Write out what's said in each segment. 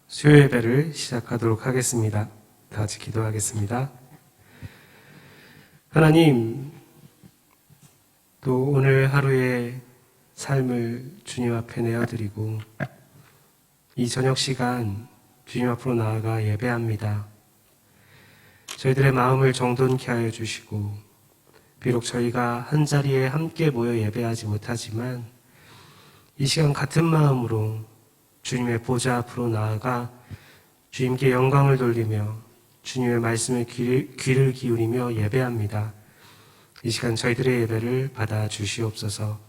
수요 예배를 시작하도록 하겠습니다. 다 같이 기도하겠습니다. 하나님, 또 오늘 하루의 삶을 주님 앞에 내어드리고 이 저녁 시간 주님 앞으로 나아가 예배합니다. 저희들의 마음을 정돈케 하여 주시고, 비록 저희가 한자리에 함께 모여 예배하지 못하지만 이 시간 같은 마음으로 주님의 보좌 앞으로 나아가 주님께 영광을 돌리며 주님의 말씀에 귀를 기울이며 예배합니다. 이 시간 저희들의 예배를 받아 주시옵소서.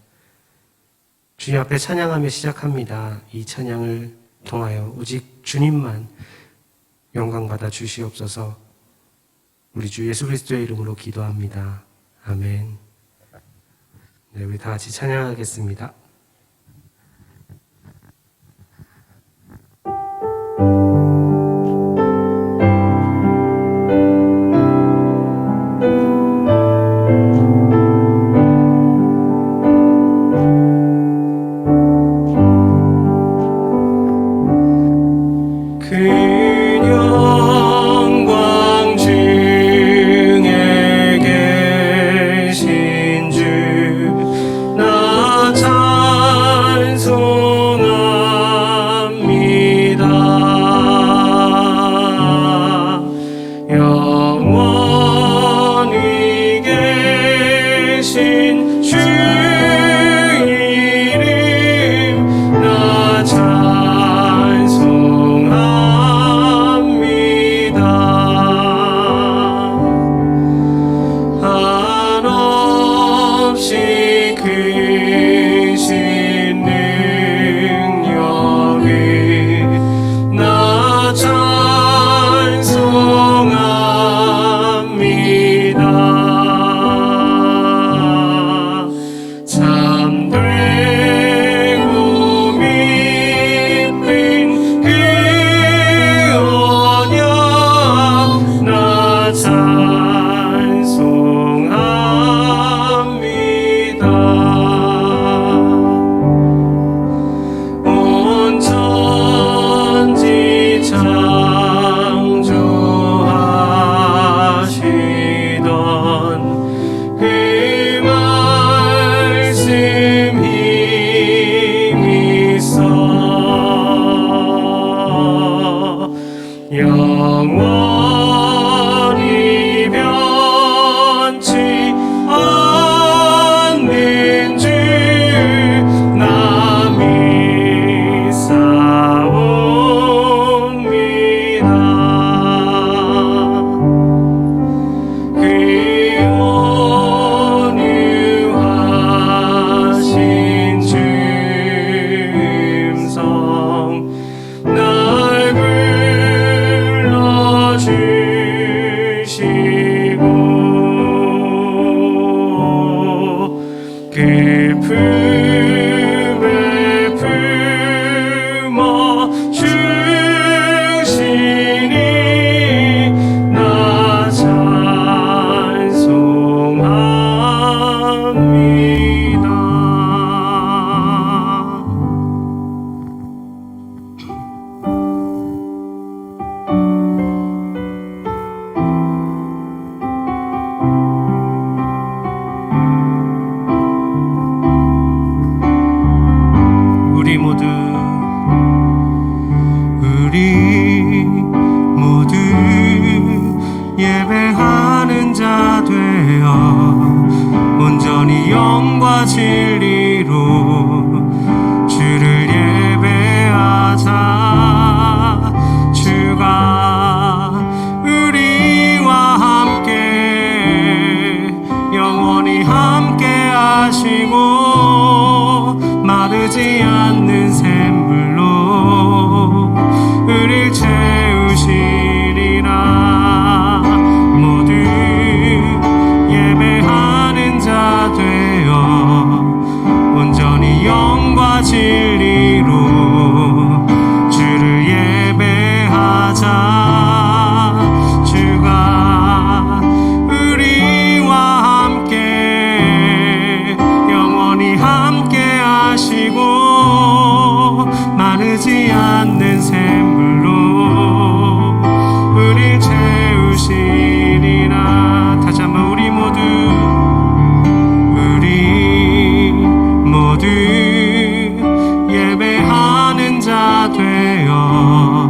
주님 앞에 찬양하며 시작합니다. 이 찬양을 통하여 오직 주님만 영광 받아 주시옵소서. 우리 주 예수 그리스도의 이름으로 기도합니다. 아멘. 네, 우리 다 같이 찬양하겠습니다. 날 불러 마르지 않는 샘물로 우릴 채우시리라. 다시 한번 우리 모두 예배하는 자 되어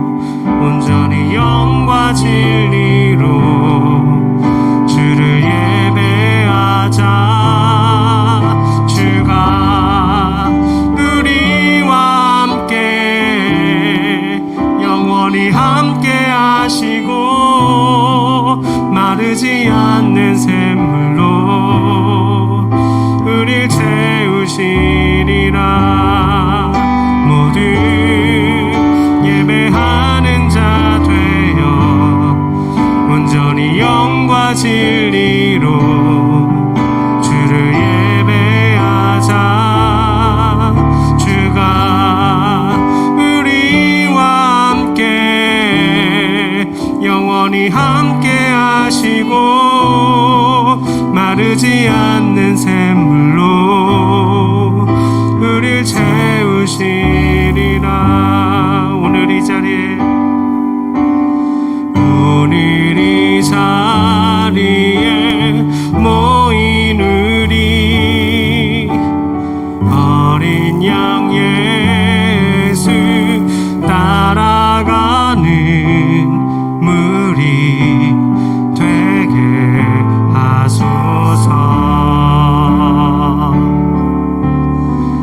온전히 영과 진리로 주를 예배하자. 주가 우리와 함께 영원히 함께 하시고 마르지 않는 샘물로 우릴 채우시리라. 모두 예배하는 자 되어 온전히 영과 진리로 주를 예배하자. 주가 우리와 함께 영원히 함께 하시고 마르지 않는 샘물로 우릴 채우시리라. 오늘 이 자리에 모인 우리 어린 양 예수 따라가는 무리 되게 하소서.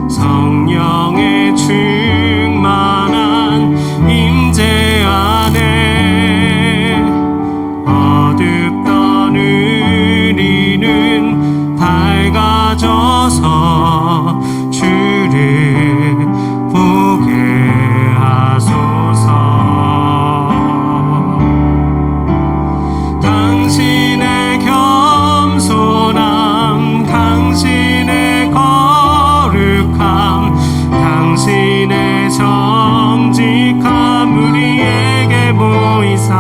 성령의 충만한 임재 안에 어둡던 우리는 밝아져서 주를 보게 하소서. 당신의 겸손함, 당신의 거룩함, 당신의 정직함 우리에게 보이사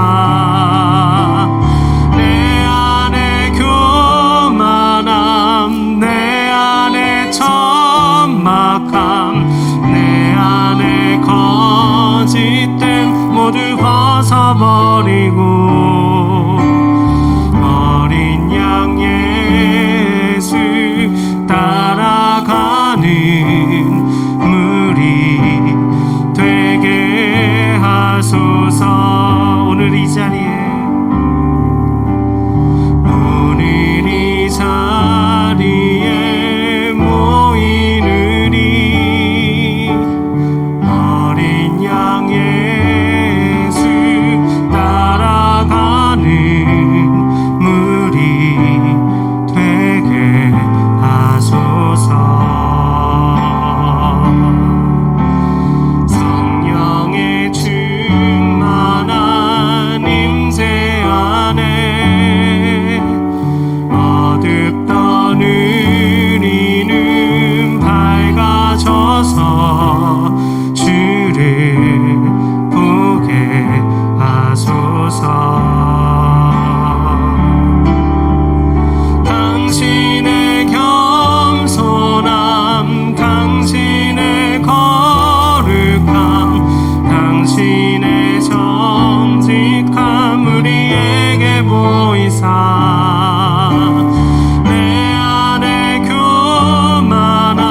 내 안에 교만함, 내 안에 천막함, 내 안에 거짓됨 모두 벗어버리고 어린 양 예수 따라가는 무리 되게 하소서. 오늘 이 자리에 모인 우리 어린 양 예수 따라가는 무리 되게 하소서. 성령의 충만한 임재 안에 어둡던 우리는 밝아져서 주를 보게 하소서. 당신의 겸손함, 당신의 거룩함, 당신의 정직함 우리에게 보이사 내 안에 교만함,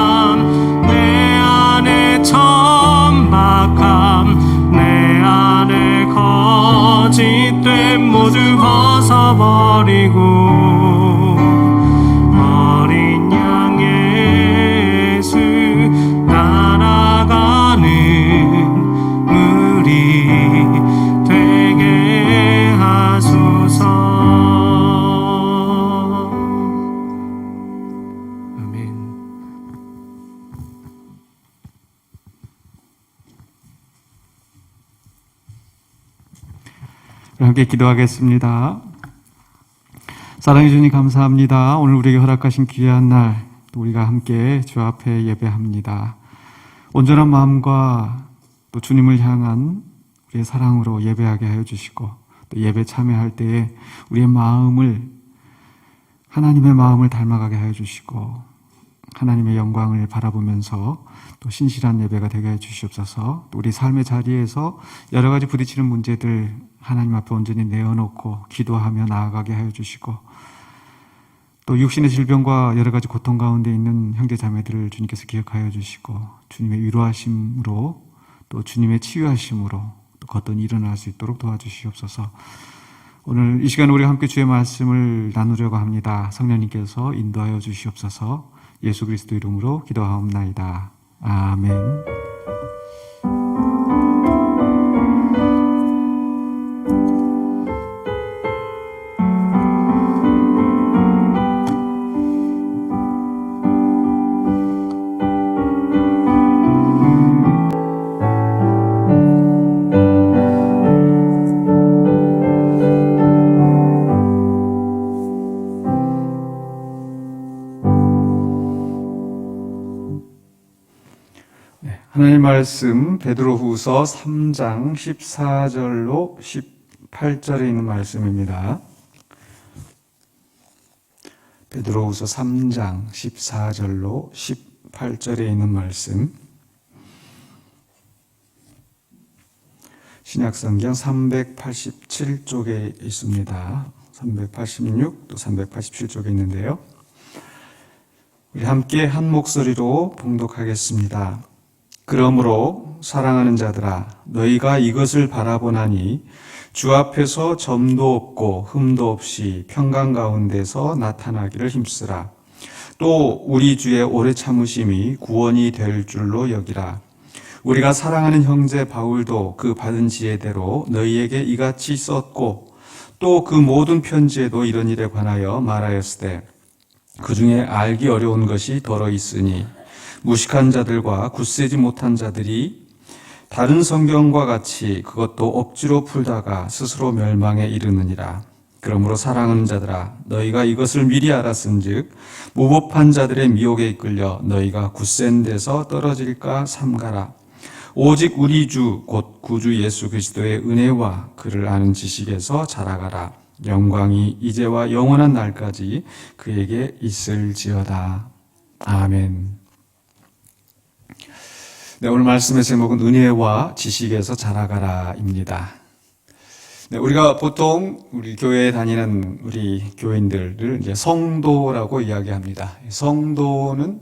내 안에 천막함, 내 안에 거짓됨 모두 벗어버리고 어린 양 예수 따라가는 무리 되게 하소서. 아멘. 함께 기도하겠습니다. 사랑해 주님 감사합니다. 오늘 우리에게 허락하신 귀한 날 또 우리가 함께 주 앞에 예배합니다. 온전한 마음과 또 주님을 향한 우리의 사랑으로 예배하게 하여 주시고 또 예배 참여할 때에 우리의 마음을 하나님의 마음을 닮아가게 하여 주시고 하나님의 영광을 바라보면서 또 신실한 예배가 되게 해 주시옵소서. 또 우리 삶의 자리에서 여러 가지 부딪히는 문제들 하나님 앞에 온전히 내어놓고 기도하며 나아가게 하여 주시고, 또 육신의 질병과 여러 가지 고통 가운데 있는 형제 자매들을 주님께서 기억하여 주시고, 주님의 위로하심으로 또 주님의 치유하심으로 또 걷더니 일어날 수 있도록 도와주시옵소서. 오늘 이 시간 우리가 함께 주의 말씀을 나누려고 합니다. 성령님께서 인도하여 주시옵소서. 예수 그리스도 이름으로 기도하옵나이다. 아멘. 하나님 말씀 베드로후서 3장 14절로 18절에 있는 말씀입니다. 베드로후서 3장 14절로 18절에 있는 말씀, 신약성경 387쪽에 있습니다. 386, 또 387쪽에 있는데요. 우리 함께 한 목소리로 봉독하겠습니다. 그러므로 사랑하는 자들아, 너희가 이것을 바라보나니 주 앞에서 점도 없고 흠도 없이 평강 가운데서 나타나기를 힘쓰라. 또 우리 주의 오래 참으심이 구원이 될 줄로 여기라. 우리가 사랑하는 형제 바울도 그 받은 지혜대로 너희에게 이같이 썼고, 또 그 모든 편지에도 이런 일에 관하여 말하였으되 그 중에 알기 어려운 것이 더러 있으니 무식한 자들과 굳세지 못한 자들이 다른 성경과 같이 그것도 억지로 풀다가 스스로 멸망에 이르느니라. 그러므로 사랑하는 자들아, 너희가 이것을 미리 알았은즉 무법한 자들의 미혹에 이끌려 너희가 굳센 데서 떨어질까 삼가라. 오직 우리 주 곧 구주 예수 그리스도의 은혜와 그를 아는 지식에서 자라가라. 영광이 이제와 영원한 날까지 그에게 있을지어다. 아멘. 네, 오늘 말씀의 제목은 은혜와 지식에서 자라가라입니다. 네, 우리가 보통 우리 교회에 다니는 우리 교인들을 이제 성도라고 이야기합니다. 성도는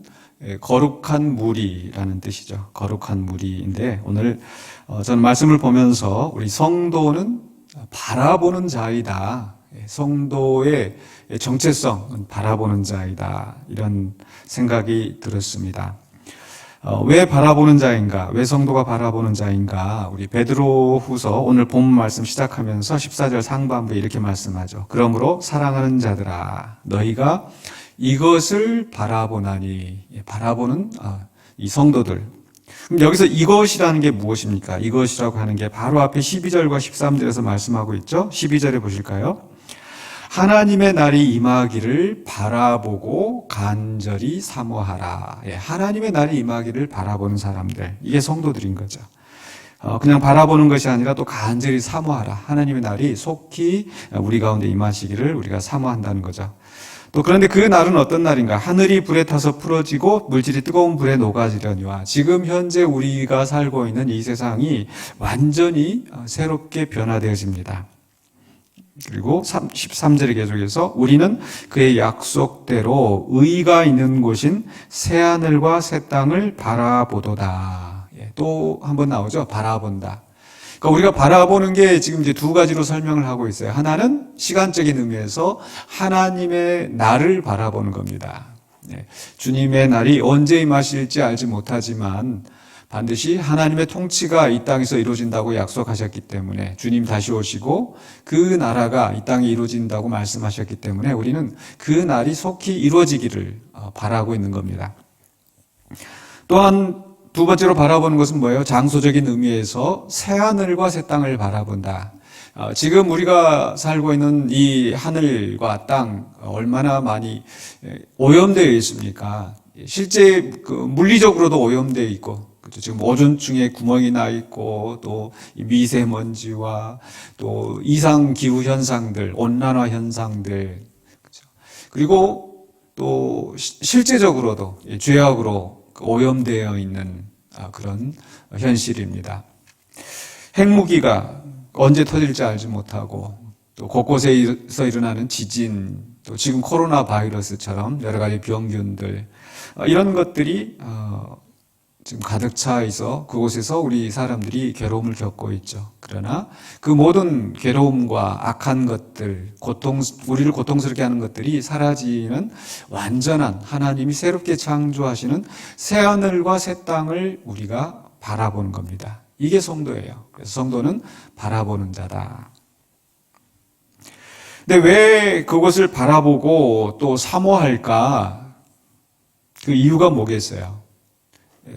거룩한 무리라는 뜻이죠. 거룩한 무리인데, 오늘 저는 말씀을 보면서 우리 성도는 바라보는 자이다. 성도의 정체성은 바라보는 자이다. 이런 생각이 들었습니다. 왜 바라보는 자인가? 왜 성도가 바라보는 자인가? 우리 베드로후서 오늘 본문 말씀 시작하면서 14절 상반부에 이렇게 말씀하죠. 그러므로 사랑하는 자들아, 너희가 이것을 바라보나니. 바라보는 이 성도들. 그럼 여기서 이것이라는 게 무엇입니까? 이것이라고 하는 게 바로 앞에 12절과 13절에서 말씀하고 있죠. 12절에 보실까요? 하나님의 날이 임하기를 바라보고 간절히 사모하라. 하나님의 날이 임하기를 바라보는 사람들, 이게 성도들인 거죠. 그냥 바라보는 것이 아니라 또 간절히 사모하라. 하나님의 날이 속히 우리 가운데 임하시기를 우리가 사모한다는 거죠. 또 그런데 그 날은 어떤 날인가? 하늘이 불에 타서 풀어지고 물질이 뜨거운 불에 녹아지려니와. 지금 현재 우리가 살고 있는 이 세상이 완전히 새롭게 변화되어집니다. 그리고 13절에 계속해서 우리는 그의 약속대로 의가 있는 곳인 새하늘과 새 땅을 바라보도다. 또 한 번 나오죠. 바라본다. 그러니까 우리가 바라보는 게 지금 이제 두 가지로 설명을 하고 있어요. 하나는 시간적인 의미에서 하나님의 날을 바라보는 겁니다. 주님의 날이 언제 임하실지 알지 못하지만 반드시 하나님의 통치가 이 땅에서 이루어진다고 약속하셨기 때문에, 주님 다시 오시고 그 나라가 이 땅에 이루어진다고 말씀하셨기 때문에 우리는 그 날이 속히 이루어지기를 바라고 있는 겁니다. 또한 두 번째로 바라보는 것은 뭐예요? 장소적인 의미에서 새하늘과 새 땅을 바라본다. 지금 우리가 살고 있는 이 하늘과 땅 얼마나 많이 오염되어 있습니까? 실제 물리적으로도 오염되어 있고, 그렇죠? 지금 오존층에 구멍이 나 있고, 또 미세먼지와 또 이상 기후 현상들, 온난화 현상들, 그렇죠? 그리고 또 실제적으로도 죄악으로 오염되어 있는 그런 현실입니다. 핵무기가 언제 터질지 알지 못하고 또 곳곳에서 일어나는 지진, 또 지금 코로나 바이러스처럼 여러 가지 병균들, 이런 것들이 지금 가득 차 있어 그곳에서 우리 사람들이 괴로움을 겪고 있죠. 그러나 그 모든 괴로움과 악한 것들, 우리를 고통스럽게 하는 것들이 사라지는 완전한 하나님이 새롭게 창조하시는 새하늘과 새 땅을 우리가 바라보는 겁니다. 이게 성도예요. 그래서 성도는 바라보는 자다. 근데 왜 그것을 바라보고 또 사모할까? 그 이유가 뭐겠어요?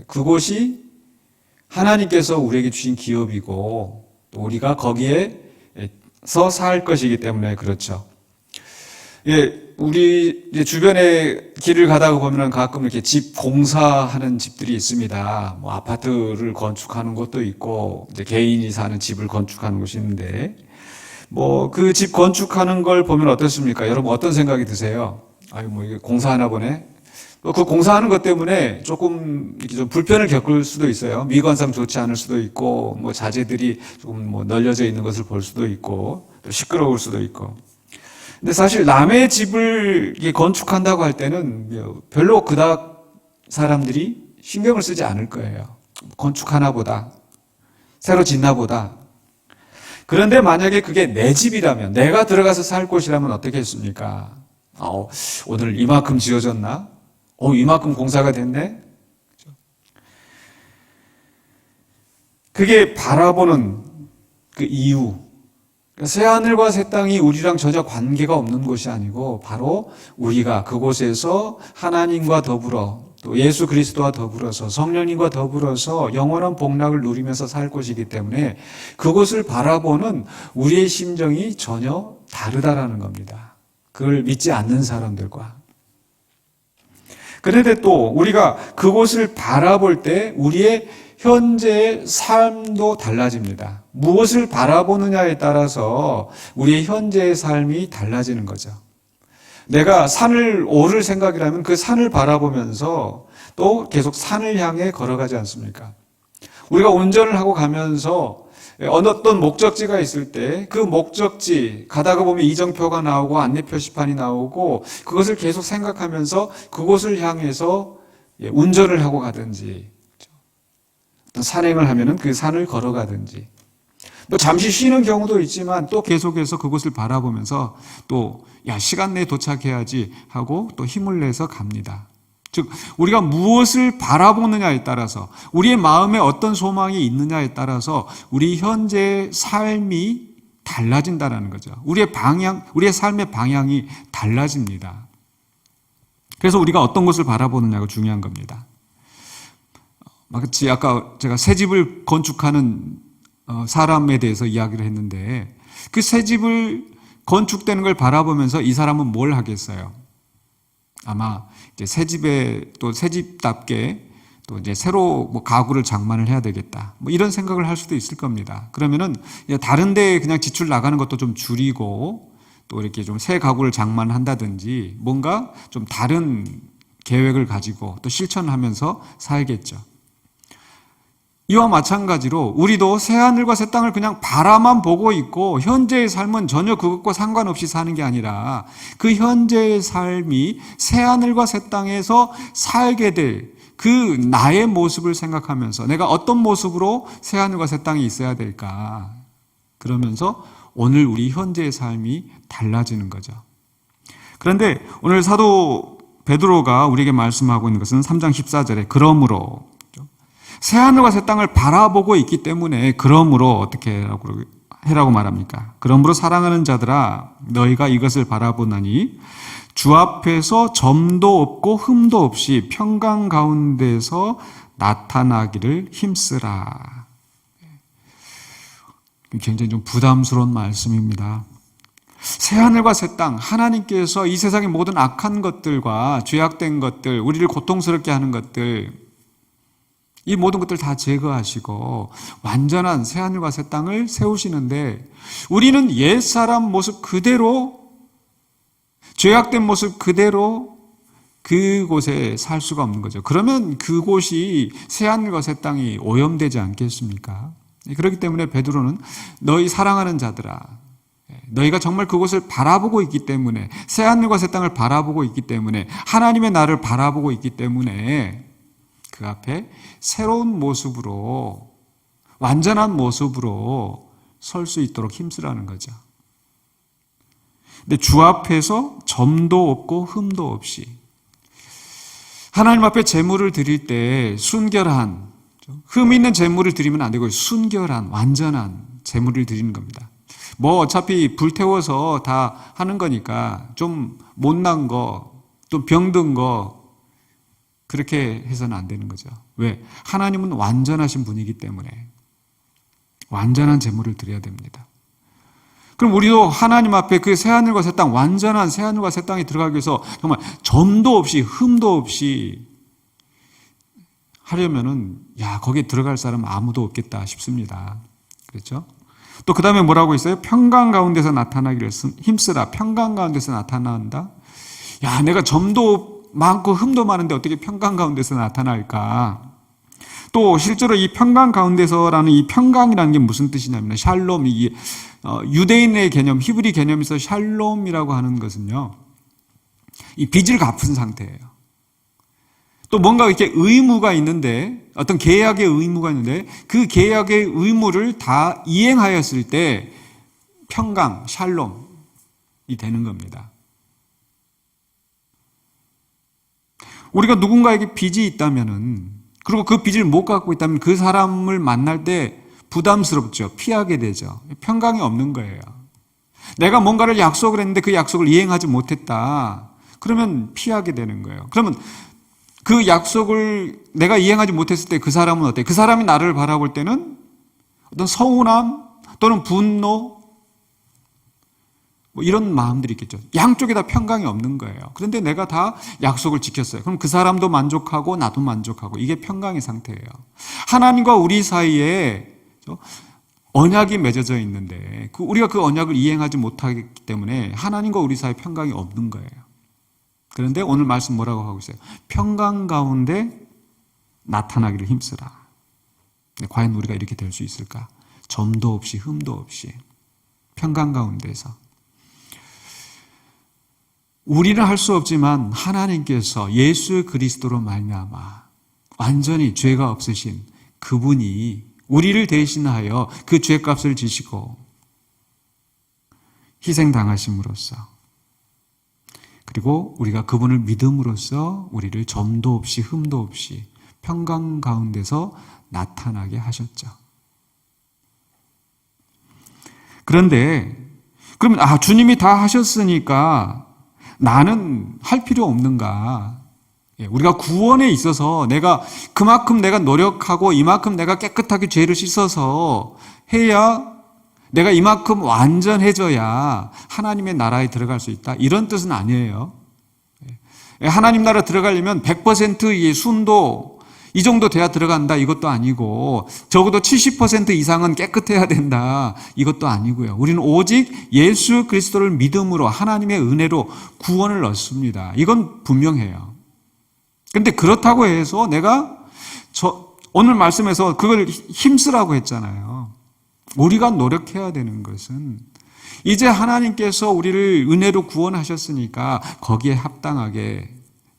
그곳이 하나님께서 우리에게 주신 기업이고 또 우리가 거기에서 살 것이기 때문에 그렇죠. 우리 주변에 길을 가다가 보면 가끔 이렇게 집 공사하는 집들이 있습니다. 뭐 아파트를 건축하는 곳도 있고 이제 개인이 사는 집을 건축하는 곳이 있는데 뭐 그 집 건축하는 걸 보면 어떻습니까? 여러분 어떤 생각이 드세요? 아유 뭐 이게 공사하나 보네. 그 공사하는 것 때문에 조금 이렇게 좀 불편을 겪을 수도 있어요. 미관상 좋지 않을 수도 있고, 뭐 자재들이 조금 뭐 널려져 있는 것을 볼 수도 있고, 또 시끄러울 수도 있고. 근데 사실 남의 집을 이렇게 건축한다고 할 때는 별로 그닥 사람들이 신경을 쓰지 않을 거예요. 건축하나 보다, 새로 짓나 보다. 그런데 만약에 그게 내 집이라면, 내가 들어가서 살 곳이라면 어떻게 했습니까? 오늘 이만큼 지어졌나? 이만큼 공사가 됐네? 그게 바라보는 그 이유. 새하늘과 새 땅이 우리랑 전혀 관계가 없는 곳이 아니고 바로 우리가 그곳에서 하나님과 더불어 또 예수 그리스도와 더불어서 성령님과 더불어서 영원한 복락을 누리면서 살 곳이기 때문에 그곳을 바라보는 우리의 심정이 전혀 다르다라는 겁니다. 그걸 믿지 않는 사람들과. 그런데 또 우리가 그곳을 바라볼 때 우리의 현재의 삶도 달라집니다. 무엇을 바라보느냐에 따라서 우리의 현재의 삶이 달라지는 거죠. 내가 산을 오를 생각이라면 그 산을 바라보면서 또 계속 산을 향해 걸어가지 않습니까? 우리가 운전을 하고 가면서 어떤 목적지가 있을 때 그 목적지 가다가 보면 이정표가 나오고 안내 표시판이 나오고 그것을 계속 생각하면서 그곳을 향해서 운전을 하고 가든지 어떤 산행을 하면은 그 산을 걸어가든지 또 잠시 쉬는 경우도 있지만 또 계속해서 그곳을 바라보면서 또 시간 내에 도착해야지 하고 또 힘을 내서 갑니다. 즉 우리가 무엇을 바라보느냐에 따라서 우리의 마음에 어떤 소망이 있느냐에 따라서 우리 현재의 삶이 달라진다는 거죠. 우리의 삶의 방향이 달라집니다. 그래서 우리가 어떤 것을 바라보느냐가 중요한 겁니다. 마치 아까 제가 새 집을 건축하는 사람에 대해서 이야기를 했는데 그 새 집을 건축되는 걸 바라보면서 이 사람은 뭘 하겠어요? 아마 이제 새 집에 또 새 집답게 또 이제 새로 가구를 장만을 해야 되겠다. 이런 생각을 할 수도 있을 겁니다. 그러면은 다른 데 그냥 지출 나가는 것도 좀 줄이고 또 이렇게 좀 새 가구를 장만한다든지 뭔가 좀 다른 계획을 가지고 또 실천하면서 살겠죠. 이와 마찬가지로 우리도 새하늘과 새 땅을 그냥 바라만 보고 있고 현재의 삶은 전혀 그것과 상관없이 사는 게 아니라 그 현재의 삶이 새하늘과 새 땅에서 살게 될 그 나의 모습을 생각하면서 내가 어떤 모습으로 새하늘과 새 땅에 있어야 될까 그러면서 오늘 우리 현재의 삶이 달라지는 거죠. 그런데 오늘 사도 베드로가 우리에게 말씀하고 있는 것은 3장 14절에 그러므로 새하늘과 새 땅을 바라보고 있기 때문에 그러므로 어떻게 해라고 말합니까? 그러므로 사랑하는 자들아 너희가 이것을 바라보나니 주 앞에서 점도 없고 흠도 없이 평강 가운데서 나타나기를 힘쓰라. 굉장히 좀 부담스러운 말씀입니다. 새하늘과 새 땅, 하나님께서 이 세상의 모든 악한 것들과 죄악된 것들, 우리를 고통스럽게 하는 것들, 이 모든 것들 다 제거하시고 완전한 새하늘과 새 땅을 세우시는데 우리는 옛사람 모습 그대로 죄악된 모습 그대로 그곳에 살 수가 없는 거죠. 그러면 그곳이 새하늘과 새 땅이 오염되지 않겠습니까? 그렇기 때문에 베드로는 너희 사랑하는 자들아, 너희가 정말 그곳을 바라보고 있기 때문에, 새하늘과 새 땅을 바라보고 있기 때문에, 하나님의 나를 바라보고 있기 때문에 그 앞에 새로운 모습으로, 완전한 모습으로 설 수 있도록 힘쓰라는 거죠. 근데 주 앞에서 점도 없고 흠도 없이, 하나님 앞에 제물을 드릴 때 순결한, 흠 있는 제물을 드리면 안 되고 순결한, 완전한 제물을 드리는 겁니다. 뭐 어차피 불태워서 다 하는 거니까 좀 못난 거, 또 병든 거 그렇게 해서는 안 되는 거죠. 왜? 하나님은 완전하신 분이기 때문에 완전한 제물을 드려야 됩니다. 그럼 우리도 하나님 앞에 그 새하늘과 새 땅, 완전한 새하늘과 새 땅에 들어가기 위해서 정말 점도 없이 흠도 없이 하려면은 거기에 들어갈 사람 아무도 없겠다 싶습니다. 그렇죠? 또 그 다음에 뭐라고 있어요? 평강 가운데서 나타나기를 힘쓰라. 평강 가운데서 나타난다. 내가 점도 많고 흠도 많은데 어떻게 평강 가운데서 나타날까? 또 실제로 이 평강 가운데서라는 이 평강이라는 게 무슨 뜻이냐면 샬롬, 이 유대인의 개념, 히브리 개념에서 샬롬이라고 하는 것은요, 이 빚을 갚은 상태예요. 또 뭔가 이렇게 의무가 있는데, 어떤 계약의 의무가 있는데 그 계약의 의무를 다 이행하였을 때 평강, 샬롬이 되는 겁니다. 우리가 누군가에게 빚이 있다면은, 그리고 그 빚을 못 갚고 있다면 그 사람을 만날 때 부담스럽죠. 피하게 되죠. 평강이 없는 거예요. 내가 뭔가를 약속을 했는데 그 약속을 이행하지 못했다. 그러면 피하게 되는 거예요. 그러면 그 약속을 내가 이행하지 못했을 때 그 사람은 어때요? 그 사람이 나를 바라볼 때는 어떤 서운함 또는 분노, 뭐 이런 마음들이 있겠죠. 양쪽에 다 평강이 없는 거예요. 그런데 내가 다 약속을 지켰어요. 그럼 그 사람도 만족하고 나도 만족하고, 이게 평강의 상태예요. 하나님과 우리 사이에 언약이 맺어져 있는데 우리가 그 언약을 이행하지 못하기 때문에 하나님과 우리 사이에 평강이 없는 거예요. 그런데 오늘 말씀 뭐라고 하고 있어요? 평강 가운데 나타나기를 힘쓰라. 과연 우리가 이렇게 될 수 있을까? 점도 없이 흠도 없이 평강 가운데서. 우리는 할 수 없지만 하나님께서 예수 그리스도로 말미암아 완전히 죄가 없으신 그분이 우리를 대신하여 그 죄값을 지시고 희생당하심으로써, 그리고 우리가 그분을 믿음으로써 우리를 점도 없이 흠도 없이 평강 가운데서 나타나게 하셨죠. 그런데 그러면 주님이 다 하셨으니까 나는 할 필요 없는가? 우리가 구원에 있어서 그만큼 내가 노력하고 이만큼 내가 깨끗하게 죄를 씻어서 해야, 내가 이만큼 완전해져야 하나님의 나라에 들어갈 수 있다, 이런 뜻은 아니에요. 하나님 나라 들어가려면 100%의 순도 이 정도 돼야 들어간다, 이것도 아니고 적어도 70% 이상은 깨끗해야 된다, 이것도 아니고요. 우리는 오직 예수 그리스도를 믿음으로 하나님의 은혜로 구원을 얻습니다. 이건 분명해요. 그런데 그렇다고 해서 내가 오늘 말씀에서 그걸 힘쓰라고 했잖아요. 우리가 노력해야 되는 것은 이제 하나님께서 우리를 은혜로 구원하셨으니까 거기에 합당하게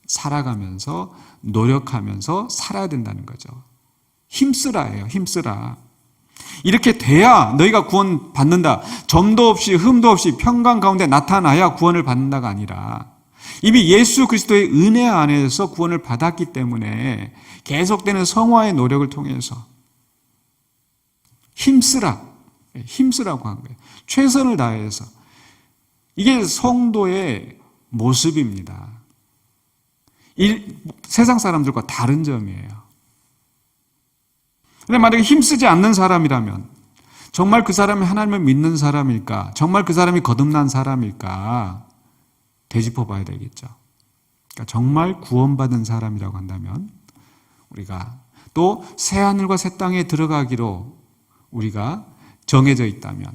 살아가면서 노력하면서 살아야 된다는 거죠. 힘쓰라예요. 힘쓰라. 이렇게 돼야 너희가 구원 받는다. 점도 없이 흠도 없이 평강 가운데 나타나야 구원을 받는다가 아니라, 이미 예수 그리스도의 은혜 안에서 구원을 받았기 때문에 계속되는 성화의 노력을 통해서 힘쓰라고 한 거예요. 최선을 다해서. 이게 성도의 모습입니다. 세상 사람들과 다른 점이에요. 근데 만약에 힘쓰지 않는 사람이라면 정말 그 사람이 하나님을 믿는 사람일까? 정말 그 사람이 거듭난 사람일까? 되짚어 봐야 되겠죠. 그러니까 정말 구원받은 사람이라고 한다면, 우리가 또 새하늘과 새 땅에 들어가기로 우리가 정해져 있다면,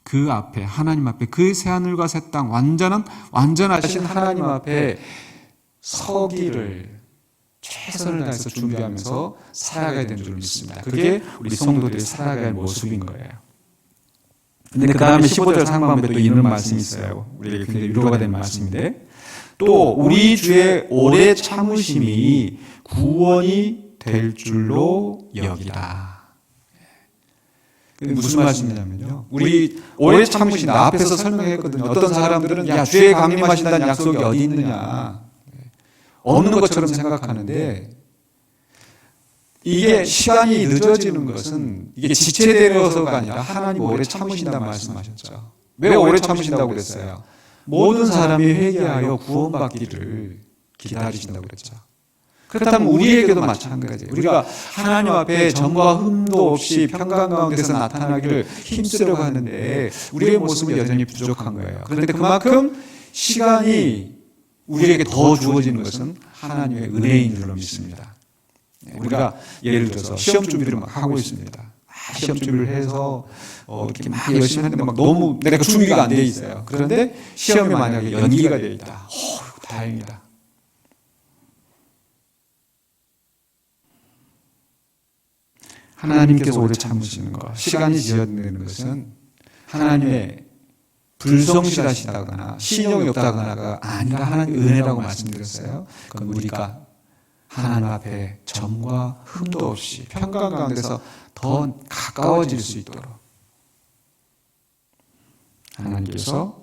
그 앞에, 하나님 앞에, 그 새하늘과 새 땅, 완전하신 하나님 앞에 서기를 최선을 다해서 준비하면서 살아가야 되는 줄 믿습니다. 그게 우리 성도들이 살아갈 모습인 거예요. 근데 그 다음에 15절 상반부에 또 이런 말씀이 있어요. 우리에게 굉장히 위로가 되는 말씀인데, 또 우리 주의 오래 참으심이 구원이 될 줄로 여기라. 무슨 말씀이냐면요, 우리 오래 참으신다 앞에서 설명했거든요. 어떤 사람들은 야, 주의 강림하신다는 약속이 어디 있느냐, 없는 것처럼 생각하는데, 이게 시간이 늦어지는 것은 이게 지체되어서가 아니라 하나님 오래 참으신다 말씀하셨죠. 왜 오래 참으신다고 그랬어요? 모든 사람이 회개하여 구원받기를 기다리신다고 그랬죠. 그렇다면 우리에게도 마찬가지예요. 우리가 하나님 앞에 점과 흠도 없이 평강 가운데서 나타나기를 힘쓰려고 하는데 우리의 모습은 여전히 부족한 거예요. 그런데 그만큼 시간이 우리에게 더 주어지는 것은 하나님의 은혜인 줄로 믿습니다. 우리가 예를 들어서 시험 준비를 막 하고 있습니다. 시험 준비를 해서 이렇게 막 열심히 하는데 막 너무 내가 준비가 안 돼 있어요. 그런데 시험이 만약에 연기가 되어 있다. 다행이다. 하나님께서 오래 참으시는 것, 시간이 지연되는 것은 하나님의 불성실하시다거나 신용이 없다거나가 아니라 하나님의 은혜라고 말씀드렸어요. 그건 우리가 하나님 앞에 점과 흠도 없이 평강 가운데서 더 가까워질 수 있도록 하나님께서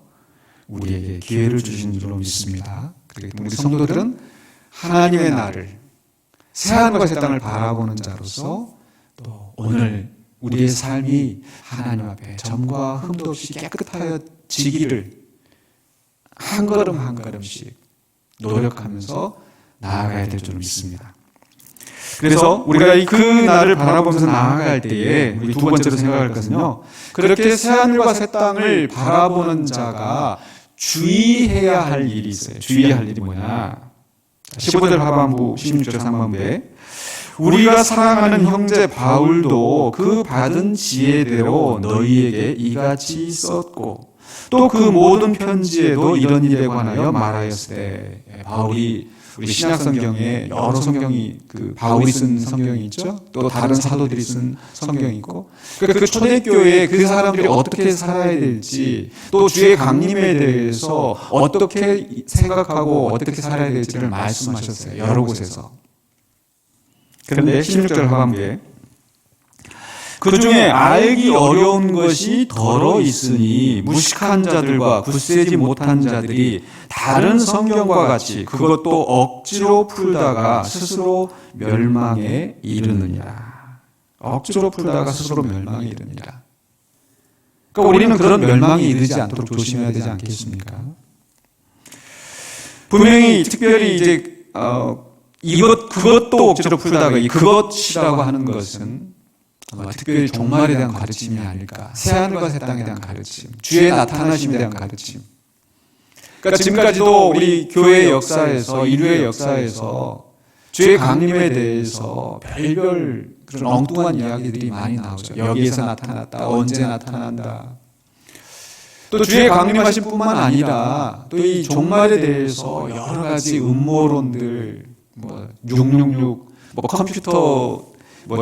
우리에게 기회를 주신 줄로 믿습니다. 그렇기 때문에 우리 성도들은 하나님의 날을, 새하늘과 새 땅을 바라보는 자로서 또 오늘 우리의 삶이 하나님 앞에 점과 흠도 없이 깨끗하여지기를 한 걸음 한 걸음씩 노력하면서 나아가야 될 줄 믿습니다. 그래서 우리가 그 날을 바라보면서 나아갈 때에 우리 두 번째로 생각할 것은요, 그렇게 새하늘과 새 땅을 바라보는 자가 주의해야 할 일이 있어요. 주의해야 할 일이 뭐냐? 15절 하반부, 16절 상반부에 우리가 사랑하는 형제 바울도 그 받은 지혜대로 너희에게 이같이 썼고 또 그 모든 편지에도 이런 일에 관하여 말하였으되, 바울이 우리 신약 성경에 여러 성경이 그 바울이 쓴 성경이 있죠. 또 다른 사도들이 쓴 성경이 있고, 그러니까 그 초대교회에 그 사람들이 어떻게 살아야 될지, 또 주의 강림에 대해서 어떻게 생각하고 어떻게 살아야 될지를 말씀하셨어요. 여러 곳에서. 그런데 16절 하반부에 그 중에 알기 어려운 것이 더러 있으니 무식한 자들과 굳세지 못한 자들이 다른 성경과 같이 그것도 억지로 풀다가 스스로 멸망에 이르느니라. 억지로 풀다가 스스로 멸망에 이르느니라. 그러니까 우리는 그런 멸망에 이르지 않도록 조심해야 되지 않겠습니까? 분명히 특별히 이제 그것도 억지로 풀다가 이 그것이라고 하는 것은 특별히 종말에 대한 가르침이 아닐까. 새하늘과 새 땅에 대한 가르침, 주의 나타나심에 대한 가르침. 그러니까 지금까지도 우리 교회의 역사에서, 인류의 역사에서 주의 강림에 대해서 별별 그런 엉뚱한 이야기들이 많이 나오죠. 여기에서 나타났다, 언제 나타난다. 또 주의 강림하심 뿐만 아니라 또 이 종말에 대해서 여러 가지 음모론들, 666, 컴퓨터,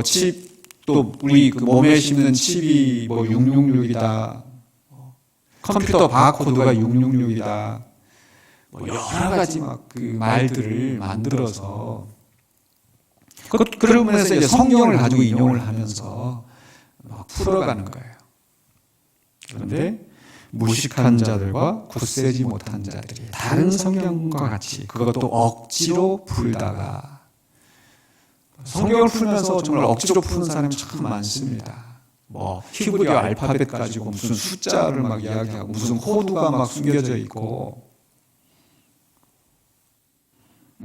칩, 또 우리 그 몸에 심는 칩이 666이다. 컴퓨터 바코드가 666이다. 여러 가지 막 그 말들을 만들어서 그러면서 이제 성경을 가지고 인용을 하면서 막 풀어가는 거예요. 그런데 무식한 자들과 굳세지 못한 자들이 다른 성경과 같이 그것도 억지로 풀다가, 성경을 풀면서 정말 억지로 푸는 사람이 참 많습니다. 히브리어 알파벳 가지고 무슨 숫자를 막 이야기하고 무슨 코드가 막 숨겨져 있고,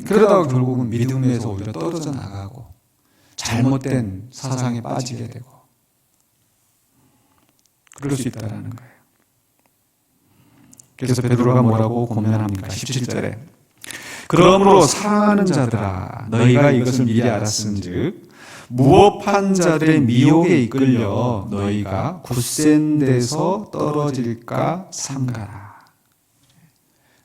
그러다가 결국은 믿음에서 오히려 떨어져 나가고 잘못된 사상에 빠지게 되고 그럴 수 있다는 거예요. 그래서 베드로가 뭐라고 고면합니까? 17절에 그러므로 사랑하는 자들아, 너희가 이것을 미리 알았은즉 무법한 자들의 미혹에 이끌려 너희가 굳센 데서 떨어질까 삼가라.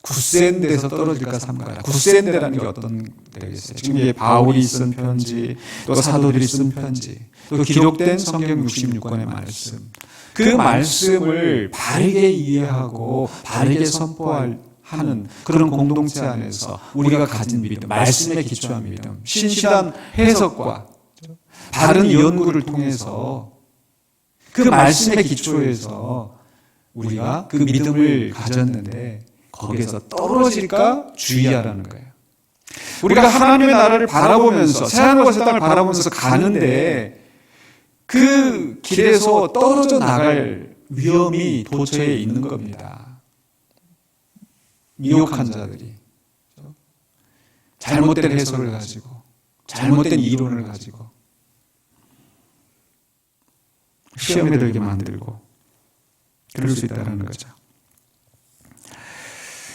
굳센 데서 떨어질까 삼가라. 굳센 데라는 게 어떤 데겠어요? 지금 이게 바울이 쓴 편지, 또 사도들이 쓴 편지, 또 기록된 성경 66권의 말씀. 그 말씀을 바르게 이해하고 바르게 선포하는 그런 공동체 안에서 우리가 가진 믿음, 말씀에 기초한 믿음, 신실한 해석과 바른 연구를 통해서 그 말씀의 기초에서 우리가 그 믿음을 가졌는데 거기에서 떨어질까 주의하라는 거예요. 우리가 하나님의 나라를 바라보면서 새하늘과 새 땅을 바라보면서 가는데 그 길에서 떨어져 나갈 위험이 도처에 있는 겁니다. 미혹한 자들이 잘못된 해석을 가지고 잘못된 이론을 가지고 시험에 들게 만들고 그럴 수 있다는 거죠.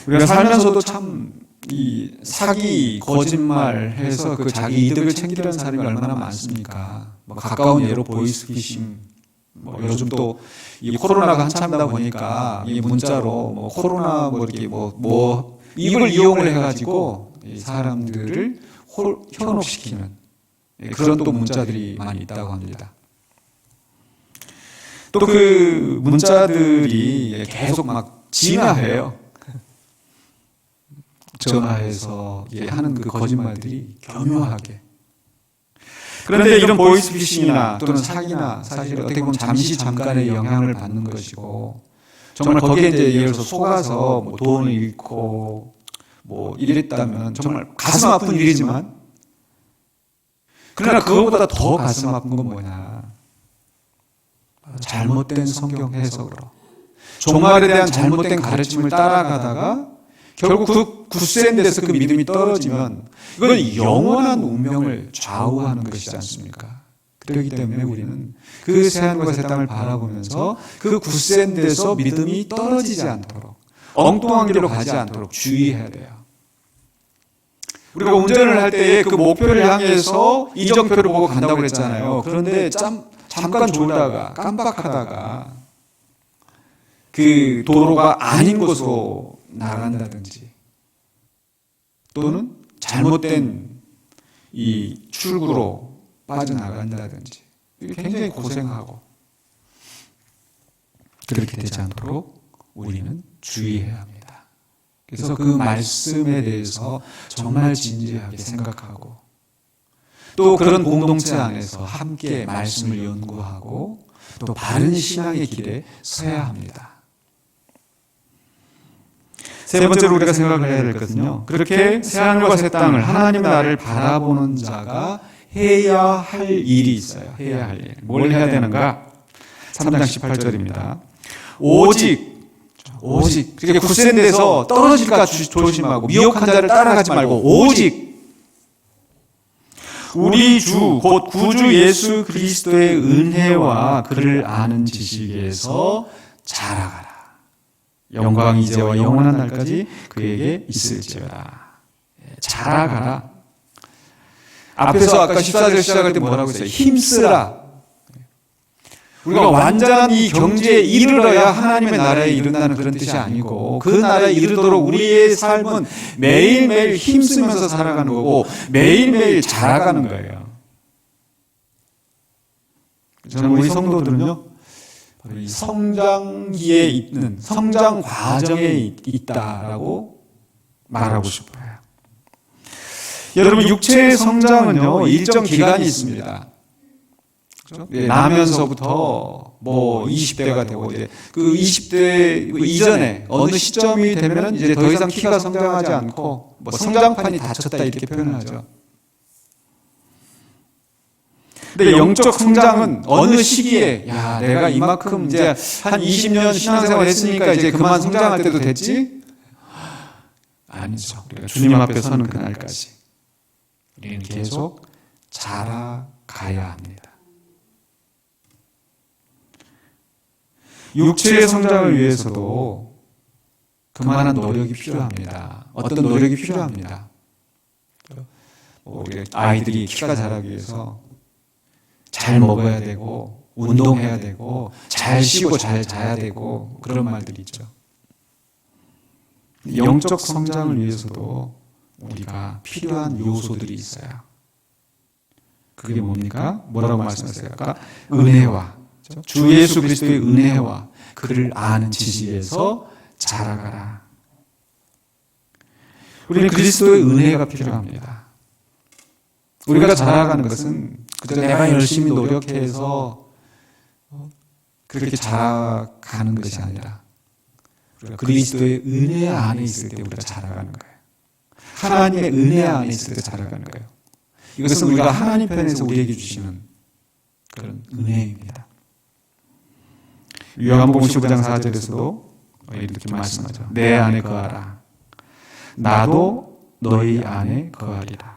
우리가 살면서도 참 이 사기, 거짓말해서 그 자기 이득을 챙기려는 사람이 얼마나 많습니까? 뭐 가까운 예로 보이스피싱, 뭐 요즘 또 이 코로나가 한참이다 보니까 이 문자로 뭐 코로나 뭐 이렇게 뭐 이걸 이용을 해가지고 이 사람들을 현혹시키는 그런 또 문자들이 많이 있다고 합니다. 또 그 문자들이 계속 막 진화해요. 전화해서 하는 그 거짓말들이 교묘하게. 그런데 이런 보이스피싱이나 또는 사기나 사실 어떻게 보면 잠깐의 영향을 받는 것이고 정말 거기에 이제 예를 들어서 속아서 뭐 돈을 잃고 뭐 이랬다면 정말 가슴 아픈 일이지만 그러나 그것보다 더 가슴 아픈 건 뭐냐? 잘못된 성경 해석으로 종말에 대한 잘못된 가르침을 따라가다가 결국 그 굳센 데서 그 믿음이 떨어지면 이건 영원한 운명을 좌우하는 것이지 않습니까? 그렇기 때문에 우리는 그 새하늘과 새 땅을 바라보면서 그 굳센 데서 믿음이 떨어지지 않도록 엉뚱한 길로 가지 않도록 주의해야 돼요. 우리가 운전을 할 때에 그 목표를 향해서 이정표를 보고 간다고 그랬잖아요. 그런데 잠깐 졸다가 깜빡하다가 그 도로가 아닌 곳으로 나간다든지 또는 잘못된 이 출구로 빠져나간다든지 굉장히 고생하고 그렇게 되지 않도록 우리는 주의해야 합니다. 그래서 그 말씀에 대해서 정말 진지하게 생각하고 또 그런 공동체 안에서 함께 말씀을 연구하고 또 바른 신앙의 길에 서야 합니다. 세 번째로 우리가 생각을 해야 되거든요. 그렇게 새하늘과 새 땅을 하나님의 나라를 바라보는 자가 해야 할 일이 있어요. 해야 할 일. 뭘 해야 되는가? 3장 18절입니다. 오직 그렇게 굳센 데서 떨어질까 조심하고 미혹한 자를 따라가지 말고 오직 우리 주 곧 구주 예수 그리스도의 은혜와 그를 아는 지식에서 자라가라. 영광 이제와 영원한 날까지 그에게 있을지어다. 자라가라. 앞에서 아까 14절 시작할 때 뭐라고 했어요? 힘쓰라. 우리가 완전한 이 경지에 이르러야 하나님의 나라에 이른다는 그런 뜻이 아니고 그 나라에 이르도록 우리의 삶은 매일매일 힘쓰면서 살아가는 거고 매일매일 자라가는 거예요. 저는 우리 성도들은요, 이 성장기에 있는, 성장 과정에 있다라고 말하고 싶어요. 여러분, 육체의 성장은요, 일정 기간이 있습니다. 그렇죠? 나면서부터 뭐 20대가 되고 이제 그 20대 이전에 어느 시점이 되면 이제 더 이상 키가 성장하지 않고 뭐 성장판이 닫혔다 이렇게 표현하죠. 근데 영적 성장은 어느 시기에 내가 이만큼 이제 한 20년 신앙생활 했으니까 이제 그만 성장할 때도 됐지? 아니죠. 우리가 주님 앞에 서는 그날까지 우리는 계속 자라가야 합니다. 육체의 성장을 위해서도 그만한 노력이 필요합니다. 어떤 노력이 필요합니다. 우리 아이들이 키가 자라기 위해서 잘 먹어야 되고 운동해야 되고 잘 쉬고 잘 자야 되고 그런 말들이 있죠. 영적 성장을 위해서도 우리가 필요한 요소들이 있어요. 그게 뭡니까? 뭐라고 말씀하셨어요? 아까 은혜와 주 예수 그리스도의 은혜와 그를 아는 지식에서 자라가라. 우리는 그리스도의 은혜가 필요합니다. 우리가 자라가는 것은 그저 내가 열심히 노력해서 그렇게 자라가는 것이 아니라 우리가 그리스도의 은혜 안에 있을 때 우리가 자라가는 거예요. 하나님의 은혜 안에 있을 때 자라가는 거예요. 이것은 우리가 하나님 편에서 우리에게 주시는 그런 은혜입니다. 요한복음 15장 4절에서도 이렇게 말씀하죠. 내 안에 거하라. 나도 너희 안에 거하리라.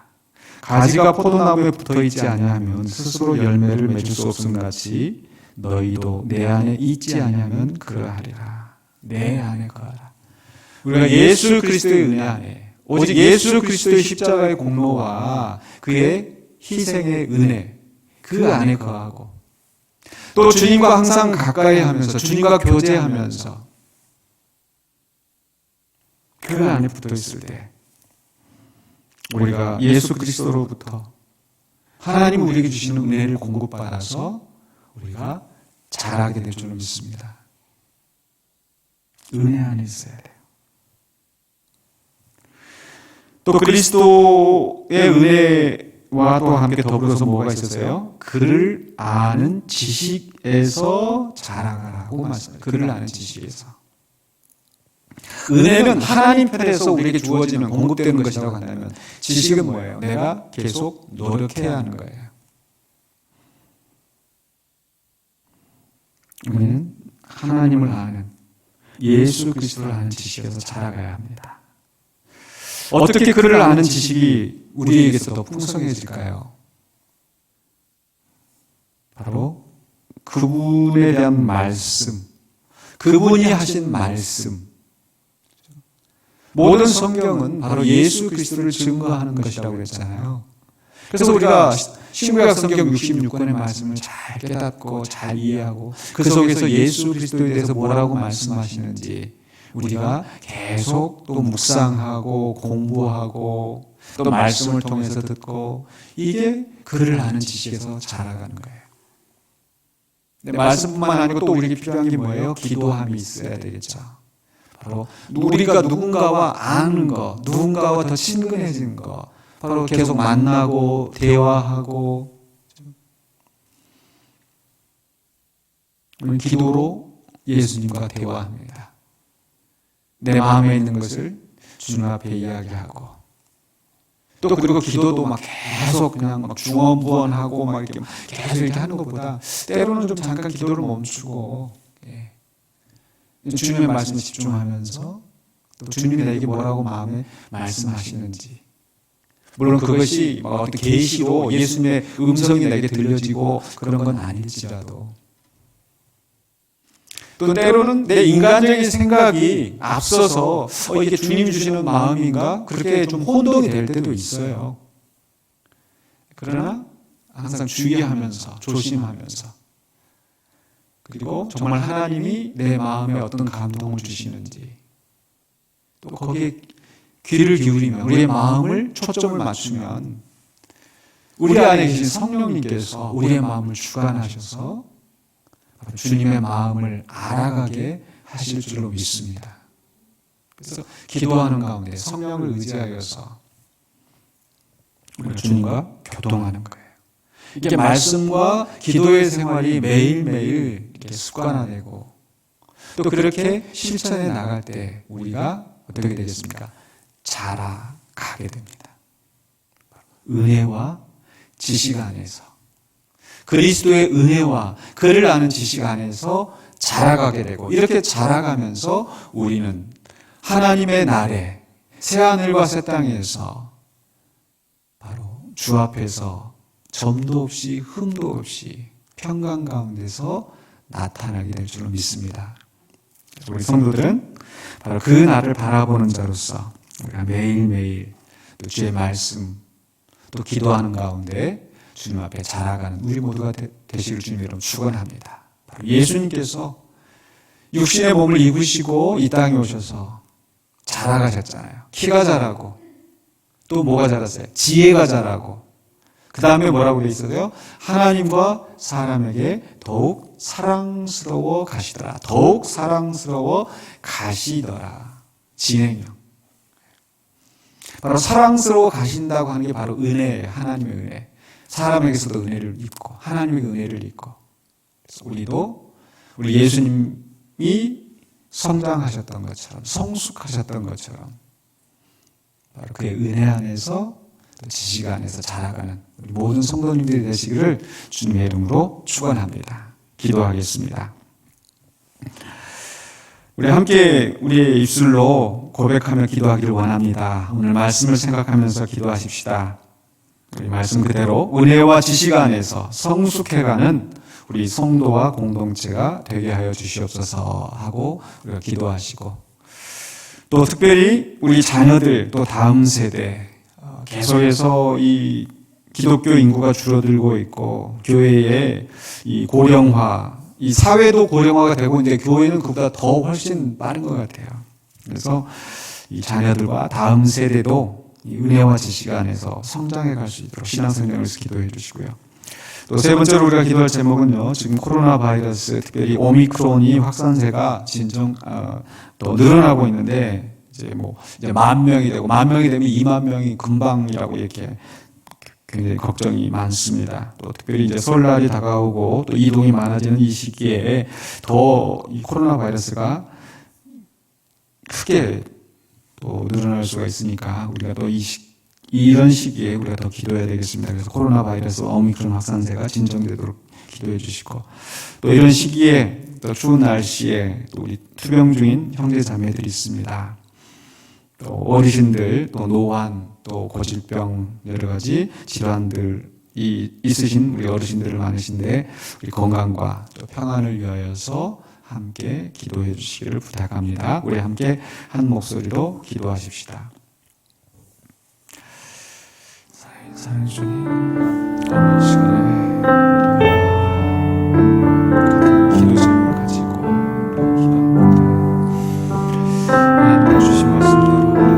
가지가 포도나무에 붙어있지 아니하면 스스로 열매를 맺을 수 없음 같이 너희도 내 안에 있지 아니하면 그러하리라. 내 안에 거하라. 우리가 예수 그리스도의 은혜 안에 오직 예수 그리스도의 십자가의 공로와 그의 희생의 은혜 그 안에 거하고 또 주님과 항상 가까이 하면서 주님과 교제하면서 그 안에 붙어 있을 때 우리가 예수 그리스도로부터 하나님 우리에게 주시는 은혜를 공급받아서 우리가 자라게 될 줄 믿습니다. 은혜 안에 있어야 돼요. 또 그리스도의 은혜와 또 함께 더불어서 뭐가 있었어요? 그를 아는 지식에서 자라가라고 말씀해요. 그를 아는 지식에서. 은혜는 하나님 편에서 우리에게 주어지는 공급되는 것이라고 한다면 지식은 뭐예요? 내가 계속 노력해야 하는 거예요. 우리는 하나님을 아는 예수 그리스도를 아는 지식에서 자라가야 합니다. 어떻게 그를 아는 지식이 우리에게서 더 풍성해질까요? 바로 그분에 대한 말씀, 그분이 하신 말씀. 모든 성경은 바로 예수 그리스도를 증거하는 것이라고 그랬잖아요. 그래서 우리가 신구약 성경 66권의 말씀을 잘 깨닫고 잘 이해하고 그 속에서 예수 그리스도에 대해서 뭐라고 말씀하시는지 우리가 계속 또 묵상하고 공부하고 또 말씀을 통해서 듣고 이게 그를 아는 지식에서 자라가는 거예요. 근데 말씀뿐만 아니고 또 우리에게 필요한 게 뭐예요? 기도함이 있어야 되겠죠. 바로 우리가 누군가와 아는 거, 누군가와 더 친근해진 거, 바로 계속 만나고 대화하고 우리는 기도로 예수님과 대화합니다. 내 마음에 있는 것을 주님 앞에 이야기하고 또 그리고 기도도 막 계속 그냥 막 중언부언하고 막 이렇게 계속 이렇게 하는 것보다 때로는 좀 잠깐 기도를 멈추고 주님의 말씀에 집중하면서 또 주님이 나에게 뭐라고 마음에 말씀하시는지 물론 그것이 어떤 계시로 예수님의 음성이 내게 들려지고 그런 건 아닐지라도 또 때로는 내 인간적인 생각이 앞서서 이게 주님이 주시는 마음인가 그렇게 좀 혼동이 될 때도 있어요. 그러나 항상 주의하면서 조심하면서 그리고 정말 하나님이 내 마음에 어떤 감동을 주시는지 또 거기에 귀를 기울이면 우리의 마음을 초점을 맞추면 우리 안에 계신 성령님께서 우리의 마음을 주관하셔서 주님의 마음을 알아가게 하실 줄로 믿습니다. 그래서 기도하는 가운데 성령을 의지하여서 우리가 주님과 교통하는 거예요. 이게 말씀과 기도의 생활이 매일매일 이렇게 습관화되고 또 그렇게 실천해 나갈 때 우리가 어떻게 되겠습니까? 자라가게 됩니다. 은혜와 지식 안에서 그리스도의 은혜와 그를 아는 지식 안에서 자라가게 되고 이렇게 자라가면서 우리는 하나님의 날에 새하늘과 새 땅에서 바로 주 앞에서 점도 없이 흠도 없이 평강 가운데서 나타나게 될 줄로 믿습니다. 우리 성도들은 바로 그 날을 바라보는 자로서 우리가 매일매일 또 주의 말씀 또 기도하는 가운데 주님 앞에 자라가는 우리 모두가 되시길 주님 여러분 축원합니다. 바로 예수님께서 육신의 몸을 입으시고 이 땅에 오셔서 자라가셨잖아요. 키가 자라고 또 뭐가 자랐어요? 지혜가 자라고 그 다음에 뭐라고 되어 있어요? 하나님과 사람에게 더욱 사랑스러워 가시더라. 더욱 사랑스러워 가시더라. 진행형. 바로 사랑스러워 가신다고 하는 게 바로 은혜예요. 하나님의 은혜. 사람에게서도 은혜를 입고 하나님의 은혜를 입고 그래서 우리도 우리 예수님이 성장하셨던 것처럼 성숙하셨던 것처럼 바로 그의 은혜 안에서 또 지식 안에서 자라가는 우리 모든 성도님들이 되시기를 주님의 이름으로 축원합니다. 기도하겠습니다. 우리 함께 우리의 입술로 고백하며 기도하기를 원합니다. 오늘 말씀을 생각하면서 기도하십시다. 우리 말씀 그대로 은혜와 지식 안에서 성숙해가는 우리 성도와 공동체가 되게 하여 주시옵소서 하고 우리가 기도하시고 또 특별히 우리 자녀들 또 다음 세대 계속해서 이 기독교 인구가 줄어들고 있고 교회의 이 고령화 이 사회도 고령화가 되고 있는데 교회는 그보다 더 훨씬 빠른 것 같아요. 그래서 이 자녀들과 다음 세대도 이 은혜와 지식 안에서 성장해 갈 수 있도록 신앙 성장을 위해서 기도해 주시고요. 또 세 번째로 우리가 기도할 제목은요. 지금 코로나 바이러스 특별히 오미크론이 확산세가 더 늘어나고 있는데 이제 10,000명이 되고 10,000명이 되면 20,000명이 금방이라고 이렇게 굉장히 걱정이 많습니다. 또 특별히 이제 설날이 다가오고 또 이동이 많아지는 이 시기에 더 이 코로나 바이러스가 크게 또 늘어날 수가 있으니까 우리가 또 이런 시기에 우리가 더 기도해야 되겠습니다. 그래서 코로나 바이러스 오미크론 확산세가 진정되도록 기도해 주시고 또 이런 시기에 또 추운 날씨에 또 우리 투병 중인 형제 자매들이 있습니다. 또 어르신들, 또 노환, 또 고질병 여러 가지 질환들이 있으신 우리 어르신들 많으신데 우리 건강과 또 평안을 위하여서 함께 기도해 주시기를 부탁합니다. 우리 함께 한 목소리로 기도하십시다. 사랑하는 주님, 오늘 시간에 기도 제목을 가지고 기도합니다. 하나님 주신 말씀대로 우리가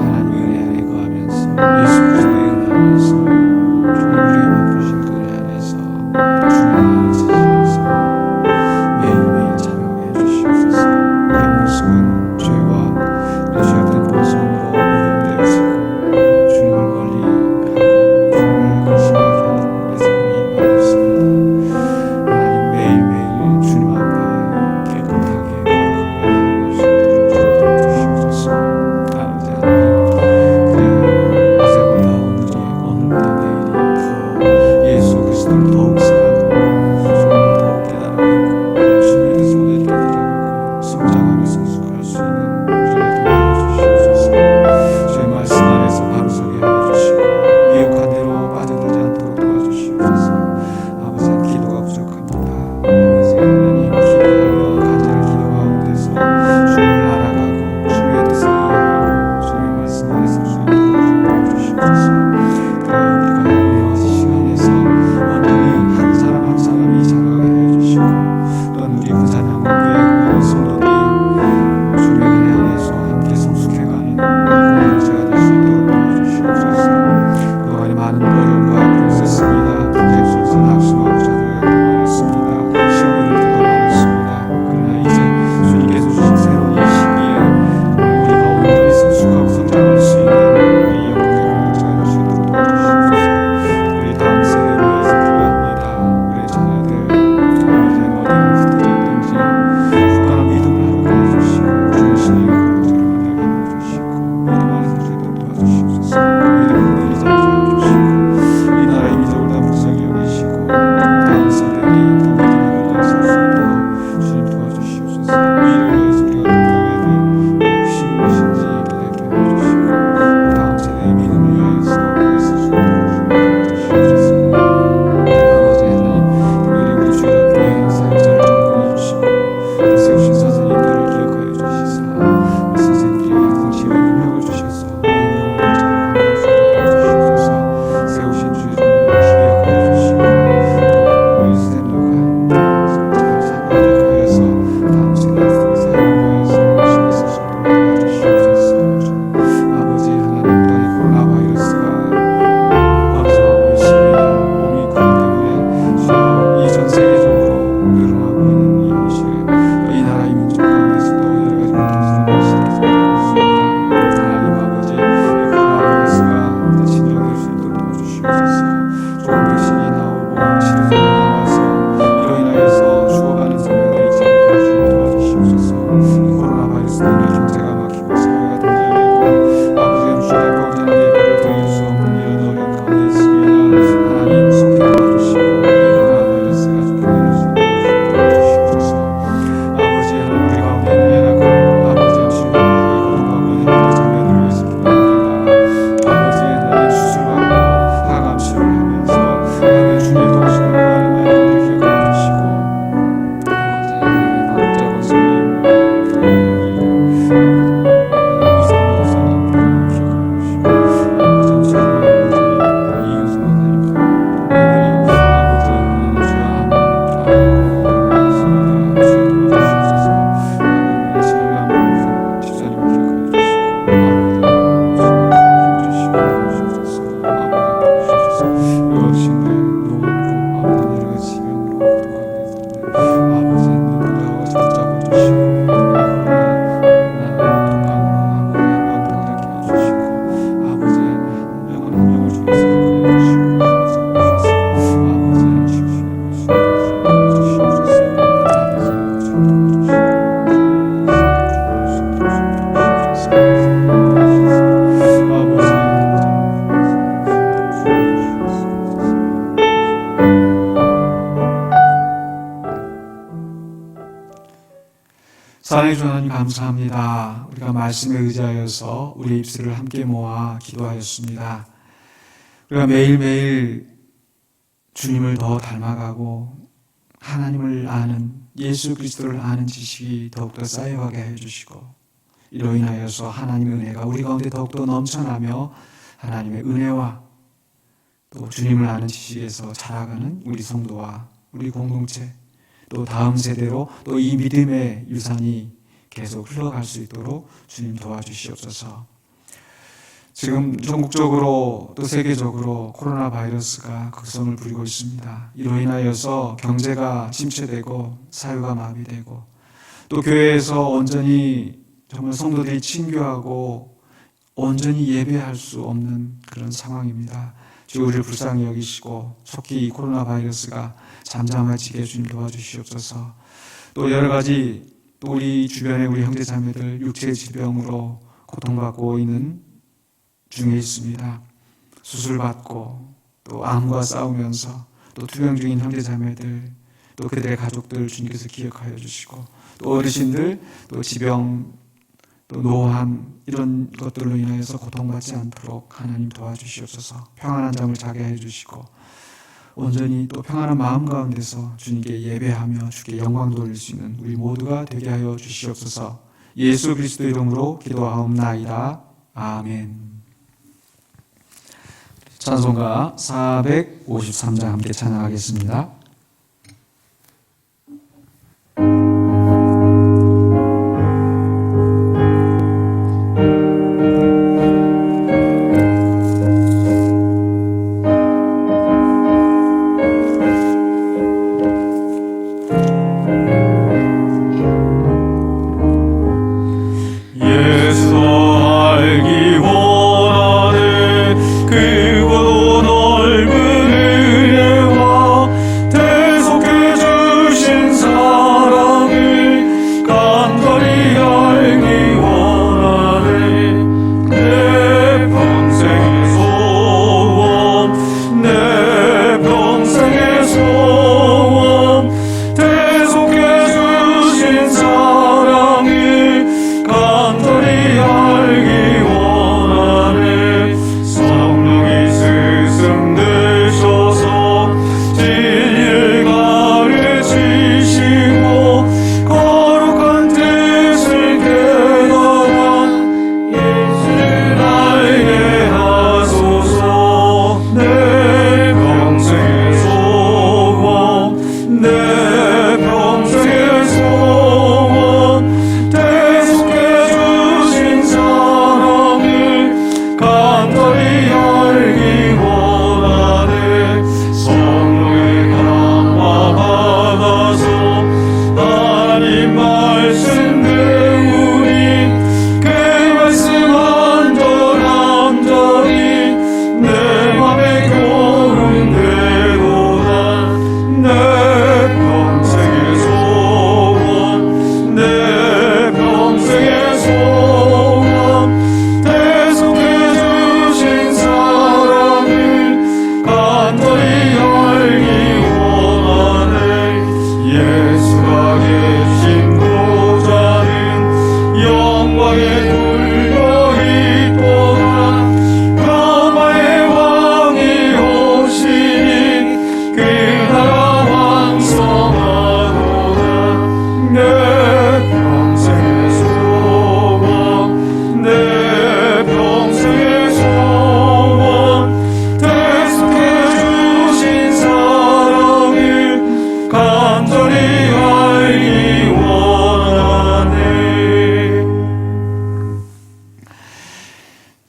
하나님의 은혜 안에 거하면서 예수 그리스도의 은혜 안에서 주님 우리에게 베푸신 그 은혜 안에서 주님 안에 지시면서 매일매일 자라게 해주시옵소서. 우리의 모습은 죄와 죄악된 본성으로 오염되어 있고 주님을 멀리 하고 주님을 근심하게 하는 우리 삶이 사랑해 주는 하나님 감사합니다. 우리가 말씀에 의지하여서 우리의 입술을 함께 모아 기도하였습니다. 우리가 매일매일 주님을 더 닮아가고 하나님을 아는, 예수 그리스도를 아는 지식이 더욱더 쌓여가게 해주시고, 이로 인하여서 하나님의 은혜가 우리 가운데 더욱더 넘쳐나며 하나님의 은혜와 또 주님을 아는 지식에서 자라가는 우리 성도와 우리 공동체, 또 다음 세대로 또 이 믿음의 유산이 계속 흘러갈 수 있도록 주님 도와주시옵소서. 지금 전국적으로 또 세계적으로 코로나 바이러스가 극성을 부리고 있습니다. 이로 인하여서 경제가 침체되고 사회가 마비되고 또 교회에서 온전히 정말 성도들이 친교하고 온전히 예배할 수 없는 그런 상황입니다. 주 우리를 불쌍히 여기시고 속히 이 코로나 바이러스가 잠잠해지게 주님 도와주시옵소서. 또 여러 가지 또 우리 주변의 우리 형제 자매들 육체의 질병으로 고통받고 있는 중에 있습니다. 수술받고 또 암과 싸우면서 또 투병 중인 형제 자매들, 또 그들의 가족들 주님께서 기억하여 주시고, 또 어르신들, 또 지병, 또 노환, 이런 것들로 인하여서 고통받지 않도록 하나님 도와주시옵소서. 평안한 잠을 자게 해주시고 온전히 또 평안한 마음 가운데서 주님께 예배하며 주께 영광 돌릴 수 있는 우리 모두가 되게 하여 주시옵소서. 예수 그리스도 이름으로 기도하옵나이다. 아멘. 찬송가 453장 함께 찬양하겠습니다.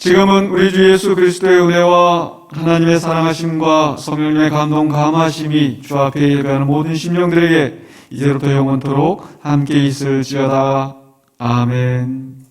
지금은 우리 주 예수 그리스도의 은혜와 하나님의 사랑하심과 성령님의 감동 감하심이 주 앞에 예배하는 모든 심령들에게 이제부터 영원토록 함께 있을지어다. 아멘.